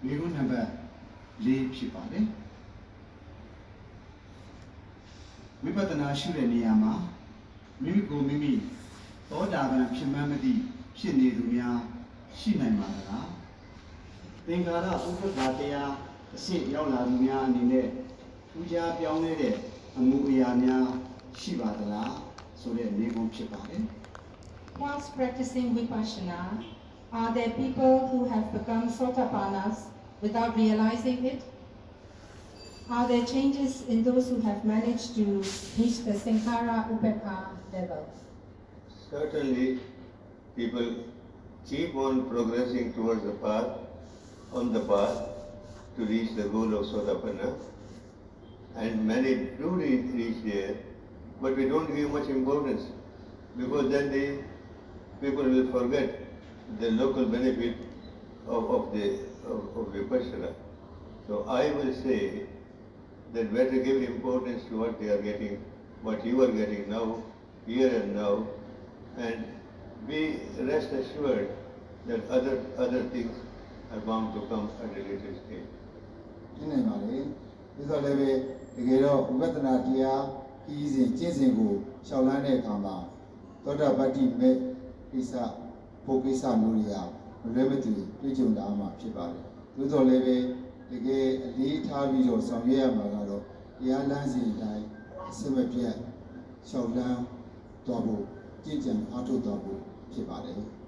မိကုနံပါတ်၄ဖြစ်ပါတယ်ဝိပဿနာရှုတဲ့နေရာမှာမိမိကိုမိမိသောတာပန်ဖြစ်မှန်းမသိဖြစ်နေသူများရှိနိုင်ပါသလားသင်္ခါရဥပ္ပဒါတရားအစစ်ရောက်လာသူများအနေနဲ့ထူးခြားပြောင်းလဲတဲ့အမှုအရာများရှိပါသလားဆိုတဲ့မေးခွန်းဖြစ်ပါတယ် Whilst practicing Vipassana, are there people who have become Sotapannas without realizing it? Are there changes in those who have managed to reach the Sankhara Upekkha level? Certainly, people keep on progressing towards the path, on the path to reach the goal of Sotapanna, and many do reach there, but we don't give much importance because then people will forget the local benefit of Vipassana. So I will say that better give importance to what they are getting, what you are getting now, here and now, and be rest assured that other things are bound to come at a later stage. ဒီနေ့ပါလေဒီဆိုလည်းပဲတကယ်တော့ဝိပဿနာတရားကြီးစဉ်ကျင့်စဉ်ကိုရှောက်လန်းတဲ့အခါမှာသောတာပတ္တိမဲ့ကိစ္စဖို့ကိစ္စမျိုးတွေကမလွဲမသွေတွေ့ကြုံလာမှာဖြစ်ပါတယ်။သို့တော်လည်းပဲတကယ်အလေးထားပြီးတော့ဆောင်ရွက်ရမှာကတော့တရားလမ်းစဉ်အတိုင်းအစစ်မပြတ်ရှောက်လန်းတော်ဖို့ကြင်ကြံအားထုတ်တော်ဖို့ဖြစ်ပါတယ်။